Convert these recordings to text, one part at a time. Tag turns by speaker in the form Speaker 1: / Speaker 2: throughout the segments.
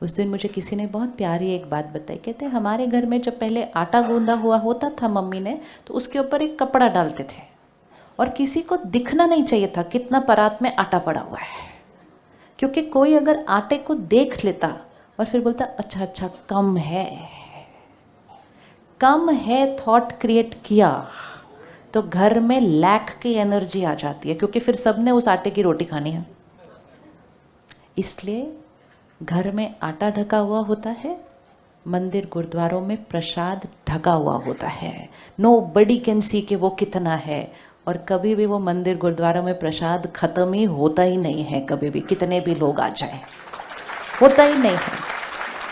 Speaker 1: उस दिन मुझे किसी ने बहुत प्यारी एक बात बताई। कहते हमारे घर में जब पहले आटा गूंदा हुआ होता था मम्मी ने, तो उसके ऊपर एक कपड़ा डालते थे और किसी को दिखना नहीं चाहिए था कितना परात में आटा पड़ा हुआ है, क्योंकि कोई अगर आटे को देख लेता और फिर बोलता अच्छा अच्छा कम है, कम है थॉट क्रिएट किया तो घर में लैक की एनर्जी आ जाती है, क्योंकि फिर सबने उस आटे की रोटी खानी है। इसलिए घर में आटा ढका हुआ होता है, मंदिर गुरुद्वारों में प्रसाद ढका हुआ होता है। नो बडी कैन सी कि वो कितना है, और कभी भी वो मंदिर गुरुद्वारों में प्रसाद खत्म ही होता ही नहीं है, कभी भी कितने भी लोग आ जाए होता ही नहीं है।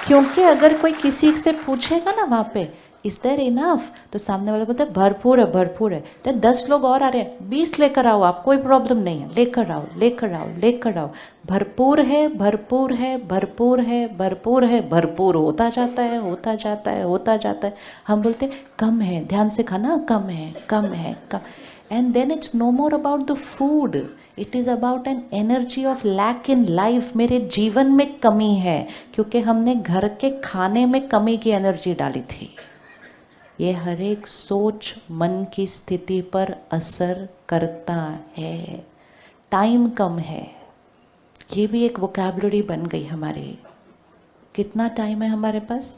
Speaker 1: क्योंकि अगर कोई किसी से पूछेगा ना वहाँ पे इज देयर इनफ, तो सामने वाला बोलता है भरपूर है भरपूर है। तो 10 लोग और आ रहे हैं, 20 लेकर आओ, आप कोई प्रॉब्लम नहीं है, लेकर आओ लेकर आओ लेकर आओ। भरपूर है भरपूर है भरपूर है भरपूर है, भरपूर होता जाता है होता जाता है होता जाता है। हम बोलते हैं कम है, ध्यान से खाना, कम है कम है कम। And then it's no more about the food, it is about an energy of lack in life. मेरे जीवन में कमी है क्योंकि हमने घर के खाने में कमी की एनर्जी डाली थी। ये हर एक सोच मन की स्थिति पर असर करता है। टाइम कम है, ये भी एक वोकैबुलरी बन गई हमारी। कितना टाइम है हमारे पास?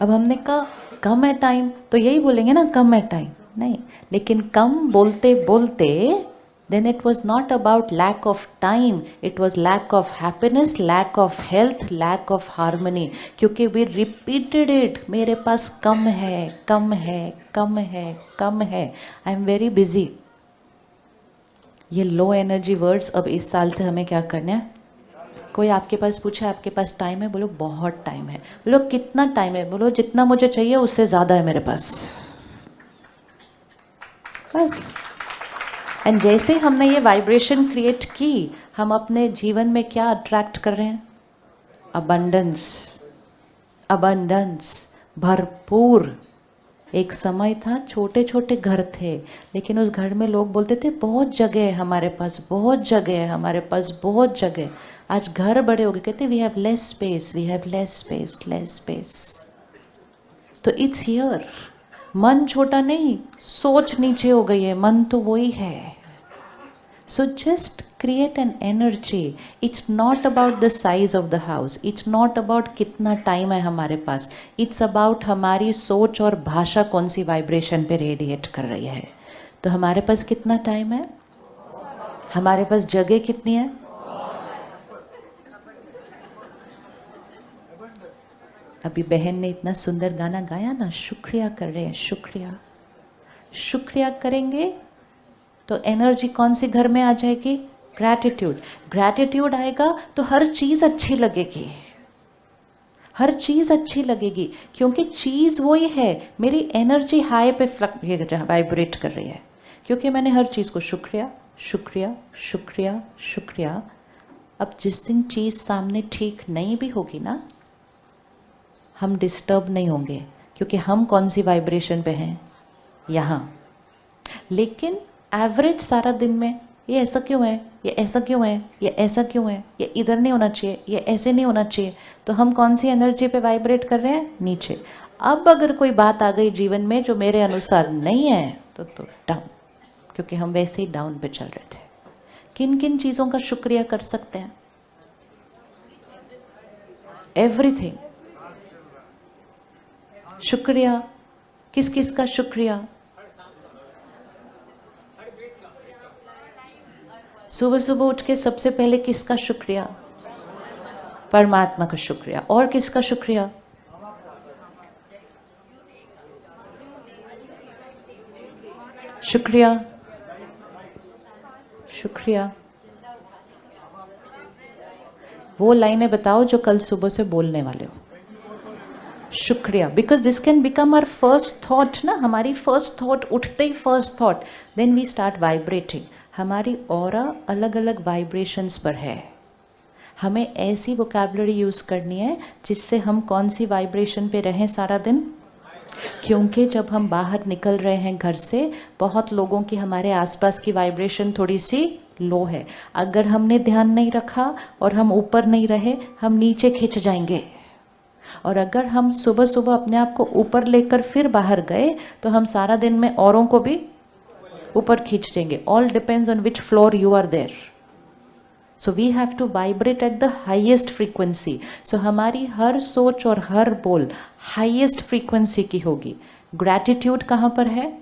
Speaker 1: अब हमने कहा कम है टाइम, तो यही बोलेंगे ना कम है टाइम, नहीं। लेकिन कम बोलते बोलते then it was not about lack of time, it was lack of happiness, lack of health, lack of harmony, क्योंकि we repeated it, मेरे पास कम है कम है कम है कम है, I am very busy। ये लो एनर्जी वर्ड्स अब इस साल से हमें क्या करना है? कोई आपके पास पूछे आपके पास टाइम है, बोलो बहुत टाइम है। बोलो कितना टाइम है? बोलो जितना मुझे चाहिए उससे ज़्यादा है मेरे पास, बस। एंड जैसे हमने ये वाइब्रेशन क्रिएट की, हम अपने जीवन में क्या अट्रैक्ट कर रहे हैं? अबंडेंस, अबंडेंस, भरपूर। एक समय था छोटे छोटे घर थे, लेकिन उस घर में लोग बोलते थे बहुत जगह है हमारे पास, बहुत जगह है हमारे पास, बहुत जगह। आज घर बड़े हो गए, कहते we have less space, we have less space, less space. तो इट्स हियर। मन छोटा नहीं, सोच नीचे हो गई है, मन तो वही है। So just create an energy. It's not about the size of the house. It's not about कितना टाइम है हमारे पास. It's about हमारी सोच और भाषा कौन सी वाइब्रेशन पे रेडिएट कर रही है। तो हमारे पास कितना टाइम है? हमारे पास जगह कितनी है? अभी बहन ने इतना सुंदर गाना गाया ना, शुक्रिया कर रहे हैं, शुक्रिया। शुक्रिया करेंगे तो एनर्जी कौन सी घर में आ जाएगी? ग्रैटिट्यूड। ग्रैटिट्यूड आएगा तो हर चीज़ अच्छी लगेगी, हर चीज़ अच्छी लगेगी, क्योंकि चीज़ वही है। मेरी एनर्जी हाई पे वाइब्रेट कर रही है, क्योंकि मैंने हर चीज़ को शुक्रिया शुक्रिया शुक्रिया शुक्रिया। अब जिस दिन चीज़ सामने ठीक नहीं भी होगी ना, हम डिस्टर्ब नहीं होंगे, क्योंकि हम कौन सी वाइब्रेशन पे हैं? यहाँ। लेकिन एवरेज सारा दिन में ये ऐसा क्यों है, ये ऐसा क्यों है, ये ऐसा क्यों है, ये इधर नहीं होना चाहिए, ये ऐसे नहीं होना चाहिए, तो हम कौन सी एनर्जी पे वाइब्रेट कर रहे हैं? नीचे। अब अगर कोई बात आ गई जीवन में जो मेरे अनुसार नहीं है तो डाउन, क्योंकि हम वैसे ही डाउन पे चल रहे थे। किन किन चीज़ों का शुक्रिया कर सकते हैं? एवरीथिंग। शुक्रिया किस किस का शुक्रिया? सुबह सुबह उठ के सबसे पहले किसका शुक्रिया? परमात्मा का शुक्रिया। और किसका शुक्रिया? शुक्रिया शुक्रिया। वो लाइनें बताओ जो कल सुबह से बोलने वाले हो। शुक्रिया, because this can become our first thought ना। हमारी फर्स्ट थॉट उठते ही first thought, then we start vibrating. हमारी ऑरा अलग अलग वाइब्रेशंस पर है। हमें ऐसी वोकैबुलरी यूज़ करनी है जिससे हम कौन सी वाइब्रेशन पे रहें सारा दिन। क्योंकि जब हम बाहर निकल रहे हैं घर से, बहुत लोगों की हमारे आसपास की वाइब्रेशन थोड़ी सी लो है। अगर हमने ध्यान नहीं रखा और हम ऊपर नहीं रहे, हम नीचे खिंच जाएंगे। और अगर हम सुबह सुबह अपने आप को ऊपर लेकर फिर बाहर गए तो हम सारा दिन में औरों को भी ऊपर खींच देंगे। All depends on which floor you are there. So we have to vibrate at the highest frequency. So हमारी हर सोच और हर बोल हाइएस्ट फ्रीक्वेंसी की होगी। ग्रैटिट्यूड कहाँ पर है?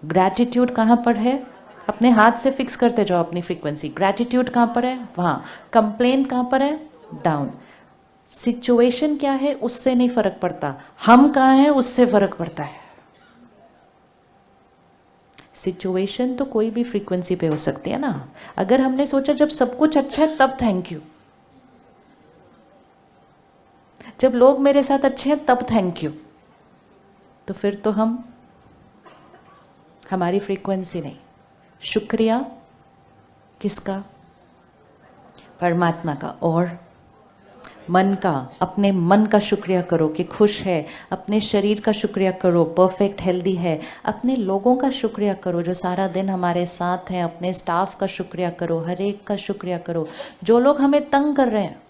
Speaker 1: ग्रैटिट्यूड कहाँ पर है? अपने हाथ से फिक्स करते जाओ अपनी फ्रीक्वेंसी। ग्रैटिट्यूड कहाँ पर है? वहाँ। कंप्लेन कहाँ पर है? डाउन। सिचुएशन क्या है उससे नहीं फर्क पड़ता, हम कहाँ हैं उससे फर्क पड़ता है। सिचुएशन तो कोई भी फ्रीक्वेंसी पे हो सकती है ना। अगर हमने सोचा जब सब कुछ अच्छा है तब थैंक यू, जब लोग मेरे साथ अच्छे हैं तब थैंक यू, तो फिर तो हमारी फ्रीक्वेंसी नहीं। शुक्रिया किसका? परमात्मा का। और मन का, अपने मन का शुक्रिया करो कि खुश है। अपने शरीर का शुक्रिया करो, परफेक्ट हेल्दी है। अपने लोगों का शुक्रिया करो जो सारा दिन हमारे साथ हैं। अपने स्टाफ का शुक्रिया करो, हर एक का शुक्रिया करो। जो लोग हमें तंग कर रहे हैं,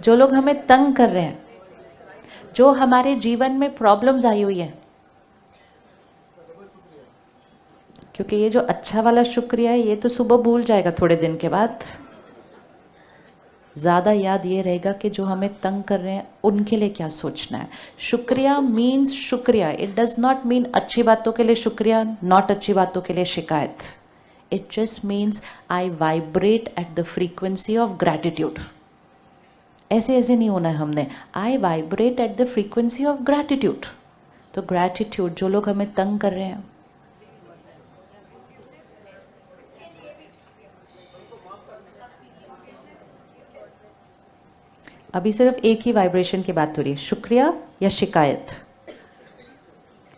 Speaker 1: जो लोग हमें तंग कर रहे हैं, जो हमारे जीवन में प्रॉब्लम्स आई हुई है, क्योंकि ये जो अच्छा वाला शुक्रिया है ये तो सुबह भूल जाएगा थोड़े दिन के बाद। ज़्यादा याद ये रहेगा कि जो हमें तंग कर रहे हैं उनके लिए क्या सोचना है। शुक्रिया मीन्स शुक्रिया। इट डज नॉट मीन अच्छी बातों के लिए शुक्रिया, नॉट अच्छी बातों के लिए शिकायत। It just means I vibrate at the frequency of gratitude. ऐसे ऐसे नहीं होना है हमने। I vibrate at the frequency of gratitude. तो ग्रैटिट्यूड, जो लोग हमें तंग कर रहे हैं, अभी सिर्फ एक ही वाइब्रेशन की बात हो रही है, शुक्रिया या शिकायत।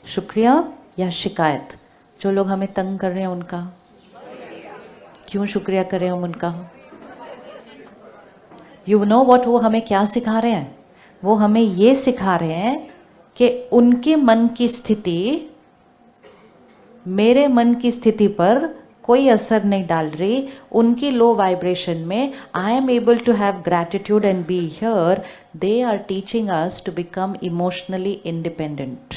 Speaker 1: शुक्रिया या शिकायत। जो लोग हमें तंग कर रहे हैं उनका क्यों शुक्रिया करें हम उनका? यू नो व्हाट, वो हमें क्या सिखा रहे हैं? वो हमें ये सिखा रहे हैं कि उनके मन की स्थिति मेरे मन की स्थिति पर कोई असर नहीं डाल रही। उनकी लो वाइब्रेशन में I am able to have gratitude and be here. They are teaching us to become emotionally independent.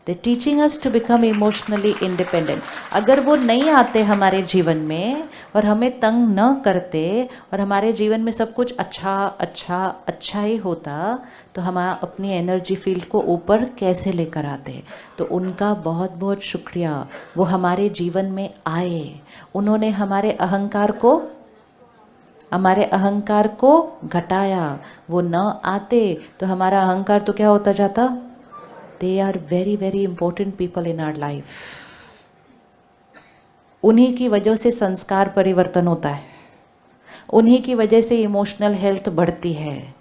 Speaker 1: They teaching us to become emotionally independent. अगर वो नहीं आते हमारे जीवन में और हमें तंग न करते और हमारे जीवन में सब कुछ अच्छा अच्छा अच्छा ही होता, तो हम अपनी एनर्जी फील्ड को ऊपर कैसे लेकर आते? तो उनका बहुत बहुत शुक्रिया। वो हमारे जीवन में आए, उन्होंने हमारे अहंकार को घटाया। वो न आते तो हमारा अहंकार तो क्या होता जाता? They are very very important people in our life. उन्हीं की वजह से संस्कार परिवर्तन होता है, उन्हीं की वजह से इमोशनल हेल्थ बढ़ती है।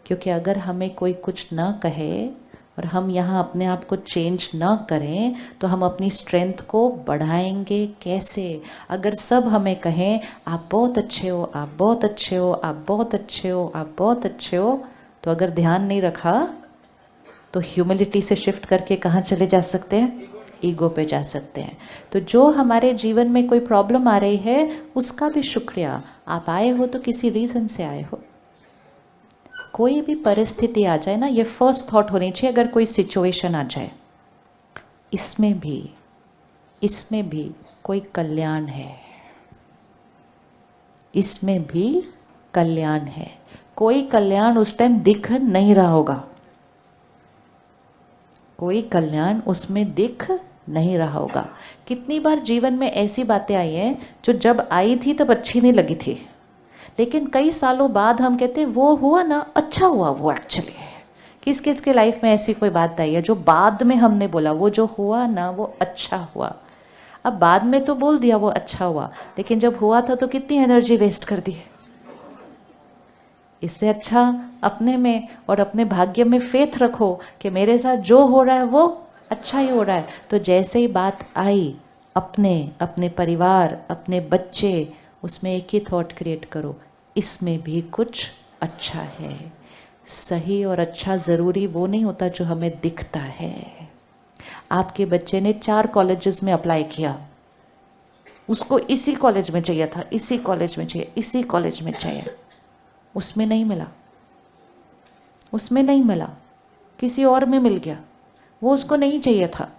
Speaker 1: क्योंकि अगर हमें कोई कुछ ना कहे और हम यहाँ अपने आप को चेंज ना करें तो हम अपनी स्ट्रेंथ को बढ़ाएंगे कैसे? अगर सब हमें कहें आप बहुत अच्छे हो, आप बहुत अच्छे हो, आप बहुत अच्छे हो, आप बहुत अच्छे हो, तो अगर ध्यान नहीं रखा तो ह्यूमिलिटी से शिफ्ट करके कहाँ चले जा सकते हैं? ईगो पे जा सकते हैं। तो जो हमारे जीवन में कोई प्रॉब्लम आ रही है उसका भी शुक्रिया। आप आए हो तो किसी रीज़न से आए हो। कोई भी परिस्थिति आ जाए ना, ये फर्स्ट थॉट होनी चाहिए। अगर कोई सिचुएशन आ जाए, इसमें भी कोई कल्याण है, इसमें भी कल्याण है। कोई कल्याण उस टाइम दिख नहीं रहा होगा, कोई कल्याण उसमें दिख नहीं रहा होगा। कितनी बार जीवन में ऐसी बातें आई हैं जो जब आई थी तब अच्छी नहीं लगी थी, लेकिन कई सालों बाद हम कहते हैं वो हुआ ना, अच्छा हुआ वो एक्चुअली। किस किस के लाइफ में ऐसी कोई बात आई है जो बाद में हमने बोला वो जो हुआ ना वो अच्छा हुआ? अब बाद में तो बोल दिया वो अच्छा हुआ, लेकिन जब हुआ था तो कितनी एनर्जी वेस्ट कर दी। इससे अच्छा अपने में और अपने भाग्य में फेथ रखो कि मेरे साथ जो हो रहा है वो अच्छा ही हो रहा है। तो जैसे ही बात आई, अपने परिवार, अपने बच्चे, उसमें एक ही थॉट क्रिएट करो, इसमें भी कुछ अच्छा है। सही और अच्छा ज़रूरी वो नहीं होता जो हमें दिखता है। आपके बच्चे ने 4 कॉलेजेस में अप्लाई किया, उसको इसी कॉलेज में चाहिए था, इसी कॉलेज में चाहिए, इसी कॉलेज में चाहिए, उसमें नहीं मिला, उसमें नहीं मिला, किसी और में मिल गया, वो उसको नहीं चाहिए था,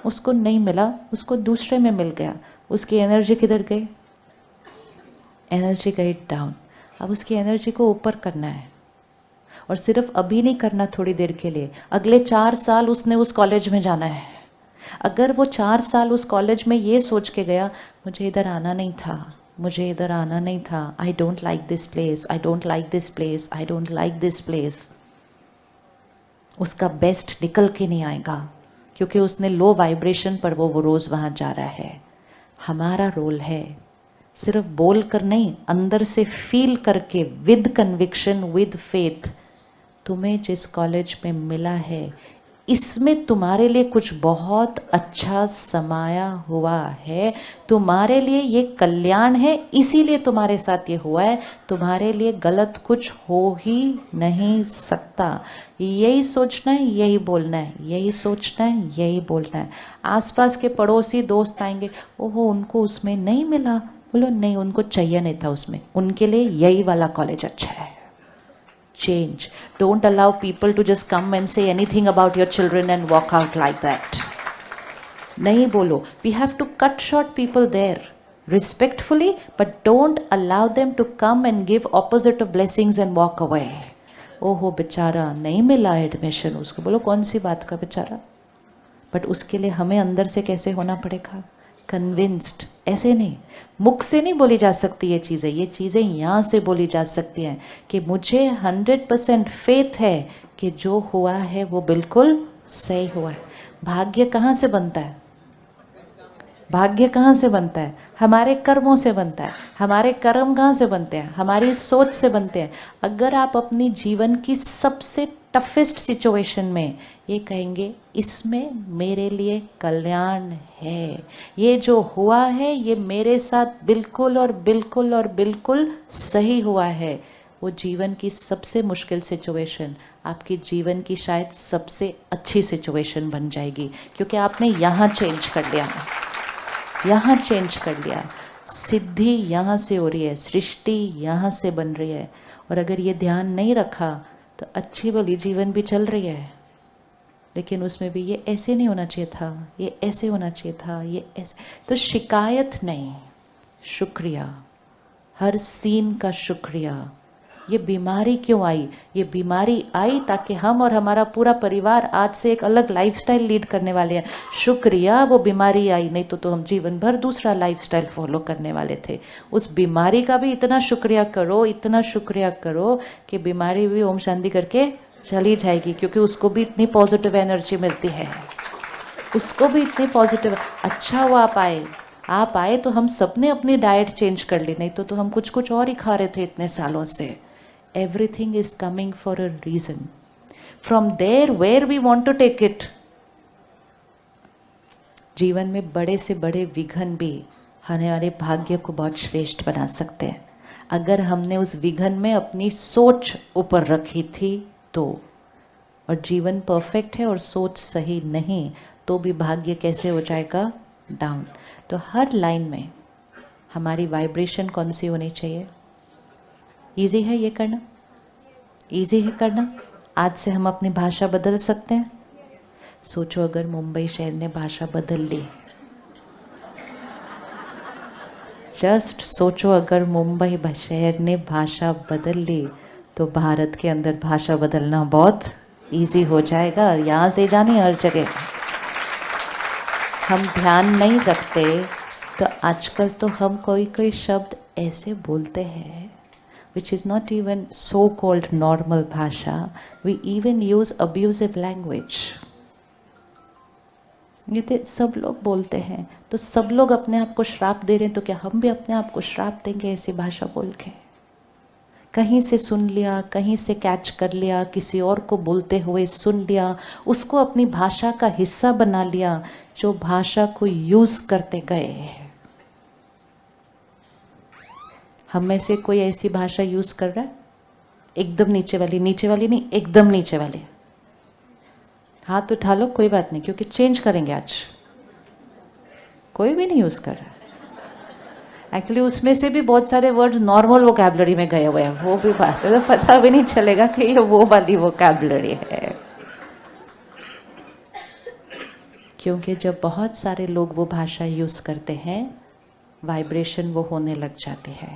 Speaker 1: उसको नहीं मिला, उसको दूसरे में मिल गया, उसकी एनर्जी किधर गई? एनर्जी गई डाउन। अब उसकी एनर्जी को ऊपर करना है, और सिर्फ अभी नहीं करना थोड़ी देर के लिए, अगले 4 साल उसने उस कॉलेज में जाना है। अगर वो 4 साल उस कॉलेज में ये सोच के गया, मुझे इधर आना नहीं था, मुझे इधर आना नहीं था, I don't like this place, I don't like this place, I don't like this place, उसका बेस्ट निकल के नहीं आएगा, क्योंकि उसने लो वाइब्रेशन पर वो रोज़ वहाँ जा रहा है। हमारा रोल है सिर्फ बोल कर नहीं, अंदर से फील करके, विद कन्विक्शन, विद फेथ, तुम्हें जिस कॉलेज में मिला है इसमें तुम्हारे लिए कुछ बहुत अच्छा समाया हुआ है, तुम्हारे लिए ये कल्याण है, इसीलिए तुम्हारे साथ ये हुआ है, तुम्हारे लिए गलत कुछ हो ही नहीं सकता। यही सोचना है, यही बोलना है, यही सोचना है, यही बोलना है। आसपास के पड़ोसी दोस्त आएंगे, ओहो उनको उसमें नहीं मिला, बोलो नहीं, उनको चाहिए नहीं था उसमें, उनके लिए यही वाला कॉलेज अच्छा है। Change. Don't allow people to just come and say anything about your children and walk out like that. नहीं बोलो. We have to cut short people there respectfully, but don't allow them to come and give opposite of blessings and walk away. ओहो बेचारा नहीं मिला admission, उसको बोलो कौन सी बात का बेचारा, बट उसके लिए हमें अंदर से कैसे होना पड़ेगा? कन्विंस्ड। ऐसे नहीं, मुख से नहीं बोली जा सकती ये चीज़ें यहाँ से बोली जा सकती हैं कि मुझे 100% फेथ है कि जो हुआ है वो बिल्कुल सही हुआ है। भाग्य कहाँ से बनता है? भाग्य कहाँ से बनता है? हमारे कर्मों से बनता है। हमारे कर्म कहाँ से बनते हैं? हमारी सोच से बनते हैं। अगर आप अपनी जीवन की सबसे टफेस्ट सिचुएशन में ये कहेंगे इसमें मेरे लिए कल्याण है, ये जो हुआ है ये मेरे साथ बिल्कुल और बिल्कुल और बिल्कुल सही हुआ है, वो जीवन की सबसे मुश्किल सिचुएशन आपकी जीवन की शायद सबसे अच्छी सिचुएशन बन जाएगी, क्योंकि आपने यहाँ चेंज कर लिया, यहाँ चेंज कर लिया। सिद्धि यहाँ से हो रही है, सृष्टि यहाँ से बन रही है, और अगर ये ध्यान नहीं रखा तो अच्छी भली जीवन भी चल रही है, लेकिन उसमें भी ये ऐसे नहीं होना चाहिए था, ये ऐसे होना चाहिए था, ये ऐसे। तो शिकायत नहीं, शुक्रिया, हर सीन का शुक्रिया। ये बीमारी क्यों आई? ये बीमारी आई ताकि हम और हमारा पूरा परिवार आज से एक अलग लाइफस्टाइल लीड करने वाले हैं। शुक्रिया वो बीमारी आई, नहीं तो हम जीवन भर दूसरा लाइफस्टाइल फॉलो करने वाले थे। उस बीमारी का भी इतना शुक्रिया करो, इतना शुक्रिया करो कि बीमारी भी ओम शांति करके चली जाएगी, क्योंकि उसको भी इतनी पॉजिटिव एनर्जी मिलती है, उसको भी इतनी पॉजिटिव। अच्छा हुआ आप आए तो हम सब ने अपनी डाइट चेंज कर ली, नहीं तो हम कुछ और ही खा रहे थे इतने सालों से। Everything is coming for a reason. From there, where we want to take it. जीवन में बड़े से बड़े विघ्न भी हमारे भाग्य को बहुत श्रेष्ठ बना सकते हैं, अगर हमने उस विघ्न में अपनी सोच ऊपर रखी थी तो। और जीवन परफेक्ट है और सोच सही नहीं तो भी भाग्य कैसे हो जाएगा? डाउन। तो हर लाइन में हमारी वाइब्रेशन कौन सी होनी चाहिए? ईजी है ये करना, ईजी है करना। आज से हम अपनी भाषा बदल सकते हैं। सोचो अगर मुंबई शहर ने भाषा बदल ली, जस्ट सोचो अगर मुंबई शहर ने भाषा बदल ली तो भारत के अंदर भाषा बदलना बहुत ईजी हो जाएगा। यहाँ से जाने हर जगह। हम ध्यान नहीं रखते तो आजकल तो हम कोई शब्द ऐसे बोलते हैं which is not even so called normal भाषा, we even use abusive language. ये तो सब लोग बोलते हैं, तो सब लोग अपने आप को श्राप दे रहे हैं, तो क्या हम भी अपने आप को श्राप देंगे ऐसी भाषा बोल के? कहीं से सुन लिया, कहीं से कैच कर लिया, किसी और को बोलते हुए सुन लिया, उसको अपनी भाषा का हिस्सा बना लिया, जो भाषा को यूज करते गए। हम में से कोई ऐसी भाषा यूज कर रहा है? एकदम नीचे वाली नहीं, एकदम नीचे वाली। हाथ उठा लो, कोई बात नहीं, क्योंकि चेंज करेंगे आज। कोई भी नहीं यूज़ कर रहा। एक्चुअली उसमें से भी बहुत सारे वर्ड नॉर्मल वोकैबुलरी में गए हुए हैं, वो भी बात है, तो पता भी नहीं चलेगा कि ये वो वाली वोकैबुलरी है। क्योंकि जब बहुत सारे लोग वो भाषा यूज़ करते हैं, वाइब्रेशन वो होने लग जाती है,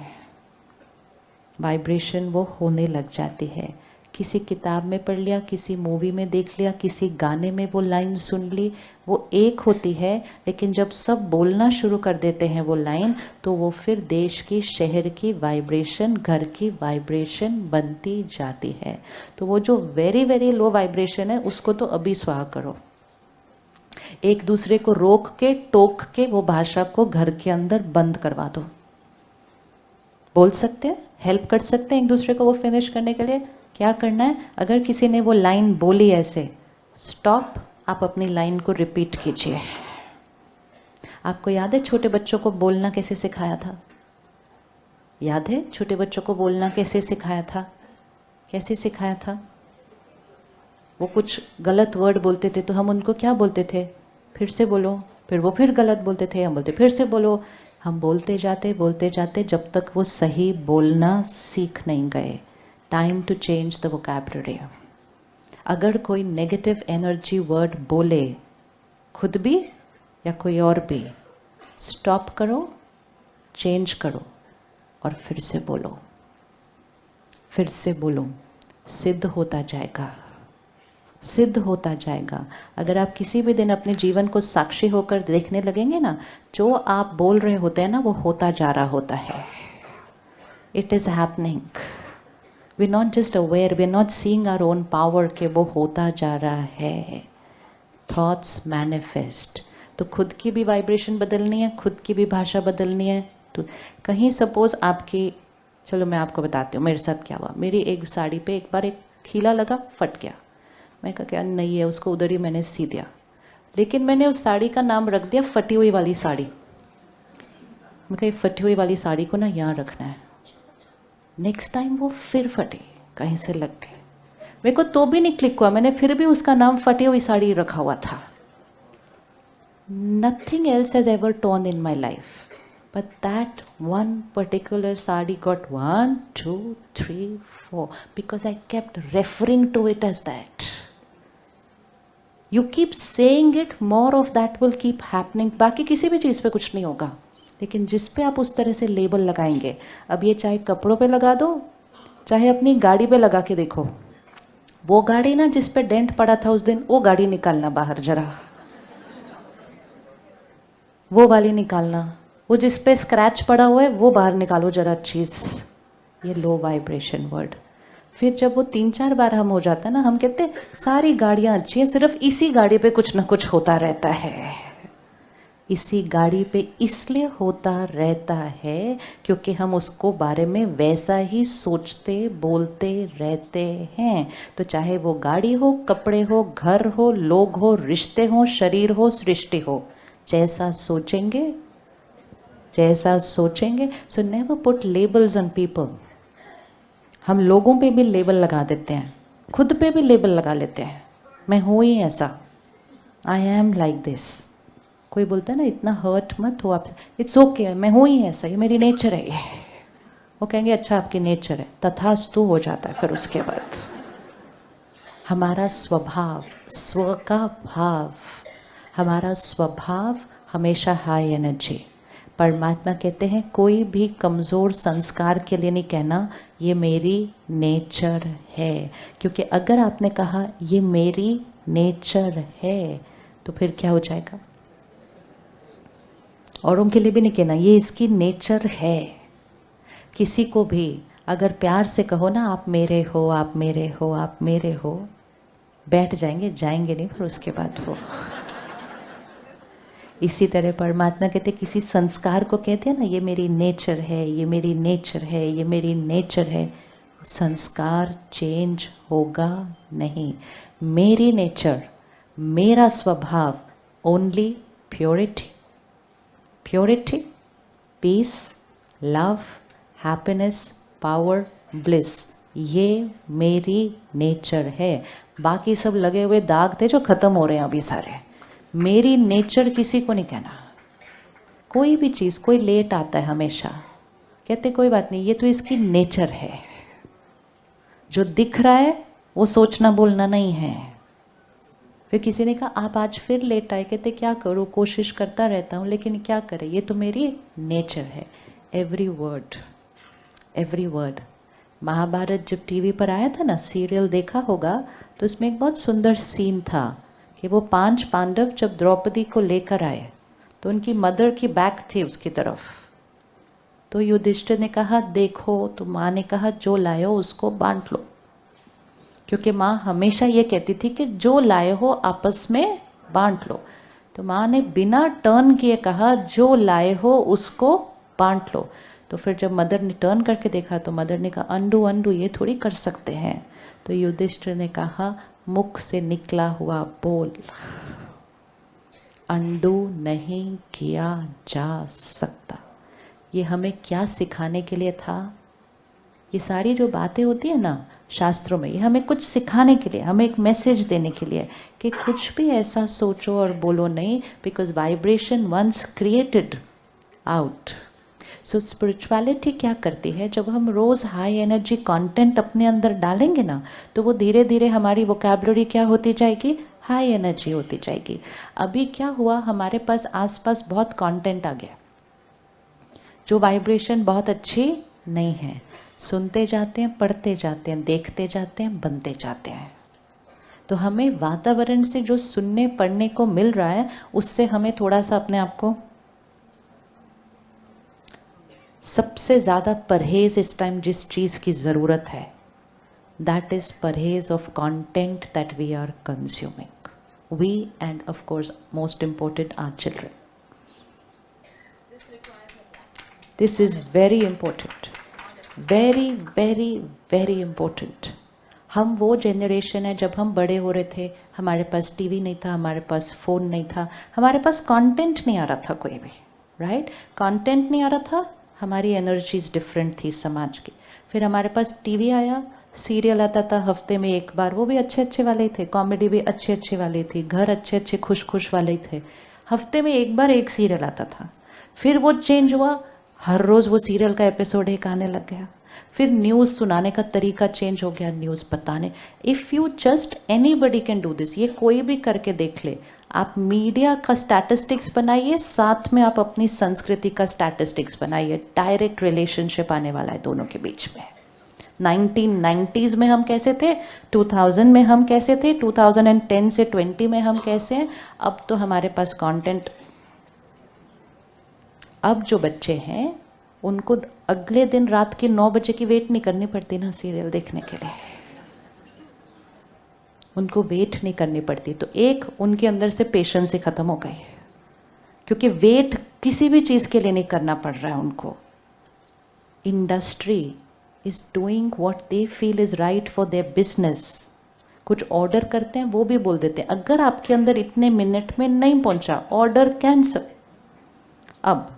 Speaker 1: वाइब्रेशन वो होने लग जाती है। किसी किताब में पढ़ लिया, किसी मूवी में देख लिया, किसी गाने में वो लाइन सुन ली, वो एक होती है, लेकिन जब सब बोलना शुरू कर देते हैं वो लाइन, तो वो फिर देश की, शहर की वाइब्रेशन, घर की वाइब्रेशन बनती जाती है। तो वो जो वेरी वेरी लो वाइब्रेशन है, उसको तो अभी स्वाहा करो। एक दूसरे को रोक के, टोक के वो भाषा को घर के अंदर बंद करवा दो। बोल सकते हैं, हेल्प कर सकते हैं एक दूसरे को वो फिनिश करने के लिए। क्या करना है, अगर किसी ने वो लाइन बोली ऐसे, स्टॉप, आप अपनी लाइन को रिपीट कीजिए। आपको याद है छोटे बच्चों को बोलना कैसे सिखाया था? याद है छोटे बच्चों को बोलना कैसे सिखाया था? कैसे सिखाया था? वो कुछ गलत वर्ड बोलते थे तो हम उनको क्या बोलते थे? फिर से बोलो। फिर वो फिर गलत बोलते थे, हम बोलते फिर से बोलो। हम बोलते जाते जब तक वो सही बोलना सीख नहीं गए। Time to change the vocabulary. अगर कोई नेगेटिव एनर्जी वर्ड बोले, खुद भी या कोई और भी, स्टॉप करो, चेंज करो और फिर से बोलो, फिर से बोलो। सिद्ध होता जाएगा, सिद्ध होता जाएगा। अगर आप किसी भी दिन अपने जीवन को साक्षी होकर देखने लगेंगे ना, जो आप बोल रहे होते हैं ना, वो होता जा रहा होता है। It is happening. We not just aware, we not seeing our own power के वो होता जा रहा है। Thoughts manifest. तो खुद की भी वाइब्रेशन बदलनी है, खुद की भी भाषा बदलनी है। तो कहीं सपोज आपकी, चलो मैं आपको बताती हूँ मेरे साथ क्या हुआ। मेरी एक साड़ी पे एक बार एक खीला लगा, फट गया। मैं कहा क्या नहीं है, उसको उधर ही मैंने सी दिया, लेकिन मैंने उस साड़ी का नाम रख दिया फटी हुई वाली साड़ी। मैं कहा फटी हुई वाली साड़ी को ना यहाँ रखना है। नेक्स्ट टाइम वो फिर फटी, कहीं से लग गई। मेरे को तो भी नहीं क्लिक हुआ, मैंने फिर भी उसका नाम फटी हुई साड़ी रखा हुआ था। Nothing else has ever torn in my life, but that one particular sari got 1, 2, 3, 4 because I kept referring to it as that. You keep saying it, more of that will keep happening. बाकी किसी भी चीज़ पे कुछ नहीं होगा, लेकिन जिस पे आप उस तरह से लेबल लगाएंगे, अब ये चाहे कपड़ों पे लगा दो, चाहे अपनी गाड़ी पे लगा के देखो। वो गाड़ी ना जिस पे डेंट पड़ा था उस दिन, वो गाड़ी निकालना बाहर जरा, वो वाली निकालना। वो जिस पे स्क्रैच पड़ा हुआ है वो बाहर निकालो जरा चीज़। ये लो वाइब्रेशन वर्ड। फिर जब वो 3-4 बार हम हो जाता है ना, हम कहते हैं सारी गाड़ियाँ अच्छी हैं, सिर्फ इसी गाड़ी पे कुछ ना कुछ होता रहता है। इसी गाड़ी पे इसलिए होता रहता है क्योंकि हम उसको बारे में वैसा ही सोचते बोलते रहते हैं। तो चाहे वो गाड़ी हो, कपड़े हो, घर हो, लोग हो, रिश्ते हो, शरीर हो, सृष्टि हो, जैसा सोचेंगे, जैसा सोचेंगे। So never put labels on people. हम लोगों पे भी लेबल लगा देते हैं, खुद पे भी लेबल लगा लेते हैं। मैं हूँ ही ऐसा, आई एम लाइक दिस। कोई बोलता है ना इतना हर्ट मत हो आप, इट्स ओके, मैं हूँ ही ऐसा, ये मेरी नेचर है। ये वो कहेंगे अच्छा आपकी नेचर है, तथास्तु हो जाता है। फिर उसके बाद हमारा स्वभाव, स्व का भाव, हमारा स्वभाव हमेशा हाई एनर्जी। परमात्मा कहते हैं कोई भी कमज़ोर संस्कार के लिए नहीं कहना ये मेरी नेचर है, क्योंकि अगर आपने कहा ये मेरी नेचर है तो फिर क्या हो जाएगा? औरों के लिए भी नहीं कहना ये इसकी नेचर है। किसी को भी अगर प्यार से कहो ना आप मेरे हो, आप मेरे हो, आप मेरे हो, बैठ जाएंगे, जाएंगे नहीं फिर उसके बाद वो। इसी तरह परमात्मा कहते किसी संस्कार को कहते हैं ना ये मेरी नेचर है, ये मेरी नेचर है, ये मेरी नेचर है, संस्कार चेंज होगा नहीं। मेरी नेचर, मेरा स्वभाव only purity, purity, peace, love, happiness, power, bliss, ये मेरी नेचर है। बाकी सब लगे हुए दाग थे जो खत्म हो रहे हैं अभी सारे। मेरी नेचर किसी को नहीं कहना। कोई भी चीज़, कोई लेट आता है हमेशा, कहते कोई बात नहीं, ये तो इसकी नेचर है। जो दिख रहा है वो सोचना बोलना नहीं है। फिर किसी ने कहा आप आज फिर लेट आए, कहते क्या करूँ, कोशिश करता रहता हूँ लेकिन क्या करें, ये तो मेरी नेचर है। Every word, every word. Mahabharat जब टीवी पर आया था ना, सीरियल देखा होगा, तो उसमें एक बहुत सुंदर सीन था कि वो 5 पांडव जब द्रौपदी को लेकर आए तो उनकी मदर की बैक थी उसकी तरफ। तो युधिष्ठिर ने कहा देखो, तो माँ ने कहा जो लाए हो उसको बांट लो, क्योंकि माँ हमेशा ये कहती थी कि जो लाए हो आपस में बांट लो। तो माँ ने बिना टर्न किए कहा जो लाए हो उसको बांट लो। तो फिर जब मदर ने टर्न करके देखा तो मदर ने कहा अंडू अंडू ये थोड़ी कर सकते हैं। तो युधिष्ठिर ने कहा मुख से निकला हुआ बोल अंडू नहीं किया जा सकता। ये हमें क्या सिखाने के लिए था? ये सारी जो बातें होती है ना शास्त्रों में, ये हमें कुछ सिखाने के लिए, हमें एक मैसेज देने के लिए कि कुछ भी ऐसा सोचो और बोलो नहीं, because vibration once created out. So spirituality क्या करती है, जब हम रोज़ हाई एनर्जी कंटेंट अपने अंदर डालेंगे ना, तो वो धीरे धीरे हमारी वोकैबुलरी क्या होती जाएगी, हाई एनर्जी होती जाएगी। अभी क्या हुआ, हमारे पास आसपास बहुत कंटेंट आ गया जो वाइब्रेशन बहुत अच्छी नहीं है। सुनते जाते हैं, पढ़ते जाते हैं, देखते जाते हैं, बनते जाते हैं। तो हमें वातावरण से जो सुनने पढ़ने को मिल रहा है उससे हमें थोड़ा सा अपने आप को, सबसे ज़्यादा परहेज इस टाइम जिस चीज़ की ज़रूरत है, दैट इज़ परहेज of content that we are consuming, we and of course most important our children. This is very important, very very very important. हम वो जनरेशन है, जब हम बड़े हो रहे थे हमारे पास टीवी नहीं था, हमारे पास फ़ोन नहीं था, हमारे पास कंटेंट नहीं आ रहा था कोई भी, राइट? कंटेंट नहीं आ रहा था, हमारी एनर्जीज डिफरेंट थी समाज की। फिर हमारे पास टीवी आया, सीरियल आता था हफ्ते में एक बार, वो भी अच्छे अच्छे वाले थे, कॉमेडी भी अच्छे अच्छे वाले थे, घर अच्छे अच्छे खुश खुश वाले थे, हफ्ते में एक बार एक सीरियल आता था। फिर वो चेंज हुआ, हर रोज़ वो सीरियल का एपिसोड एक आने लग गया। फिर न्यूज़ सुनाने का तरीका चेंज हो गया, न्यूज़ बताने। If you just anybody can do this, ये कोई भी करके देख ले। आप मीडिया का स्टैटिस्टिक्स बनाइए, साथ में आप अपनी संस्कृति का स्टैटिस्टिक्स बनाइए, डायरेक्ट रिलेशनशिप आने वाला है दोनों के बीच में। 1990s में हम कैसे थे, 2000 में हम कैसे थे, 2010 से 20 में हम कैसे हैं। अब तो हमारे पास कंटेंट, अब जो बच्चे हैं उनको अगले दिन रात के 9 बजे की वेट नहीं करनी पड़ती ना सीरियल देखने के लिए, उनको वेट नहीं करनी पड़ती। तो एक उनके अंदर से पेशेंस ही खत्म हो गई, क्योंकि वेट किसी भी चीज़ के लिए नहीं करना पड़ रहा है उनको। Industry is doing what they feel is right for their business. कुछ ऑर्डर करते हैं, वो भी बोल देते हैं अगर आपके अंदर इतने मिनट में नहीं पहुंचा ऑर्डर कैंसिल। अब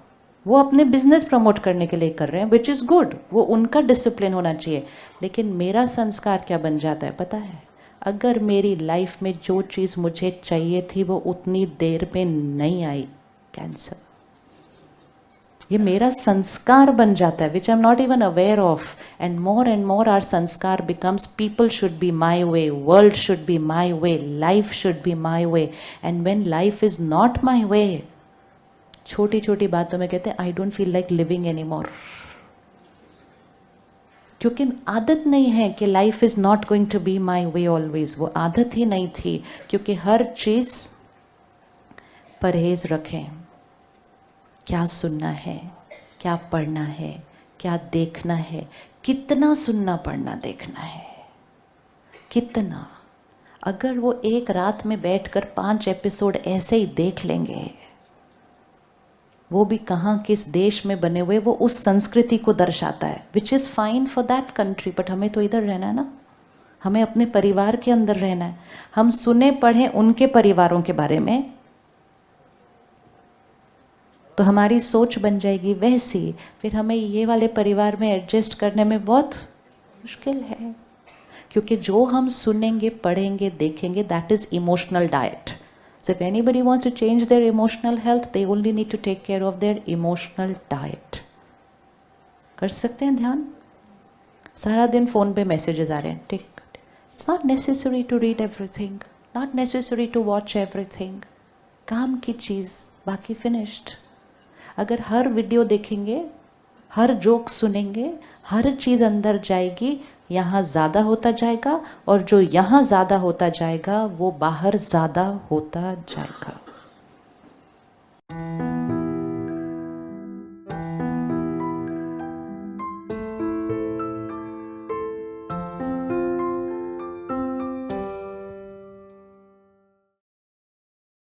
Speaker 1: वो अपने बिजनेस प्रमोट करने के लिए कर रहे हैं, विच इज़ गुड, वो उनका डिसिप्लिन होना चाहिए। लेकिन मेरा संस्कार क्या बन जाता है पता है, अगर मेरी लाइफ में जो चीज़ मुझे चाहिए थी वो उतनी देर में नहीं आई, कैंसर। ये मेरा संस्कार बन जाता है, which I am not even aware of. And more are sanskar becomes people should be my way, world should be my way, life should be my way. And when life is not my way, छोटी छोटी बातों में कहते हैं I don't feel like living anymore, क्योंकि आदत नहीं है कि life is not going to be my way always. वो आदत ही नहीं थी, क्योंकि हर चीज परहेज रखें। क्या सुनना है, क्या पढ़ना है, क्या देखना है, कितना सुनना पढ़ना देखना है, कितना। अगर वो एक रात में बैठकर 5 एपिसोड ऐसे ही देख लेंगे, वो भी कहाँ किस देश में बने हुए, वो उस संस्कृति को दर्शाता है, which is fine for that country. But हमें तो इधर रहना है ना, हमें अपने परिवार के अंदर रहना है। हम सुने पढ़ें उनके परिवारों के बारे में, तो हमारी सोच बन जाएगी वैसी। फिर हमें ये वाले परिवार में एडजस्ट करने में बहुत मुश्किल है। क्योंकि जो हम सुनेंगे, पढ़ेंगे, देखेंगे, that is emotional diet. So if anybody wants to change their emotional health, they only need to take care of their emotional diet. कर सकते हैं ध्यान? सारा दिन फोन पे मैसेजेस आ रहे हैं, ठीक. It's not necessary to read everything, not necessary to watch everything. काम की चीज़, बाकी finished. अगर हर वीडियो देखेंगे, हर जोक सुनेंगे, हर चीज़ अंदर जाएगी, यहाँ ज़्यादा होता जाएगा, और जो यहाँ ज़्यादा होता जाएगा वो बाहर ज़्यादा होता जाएगा.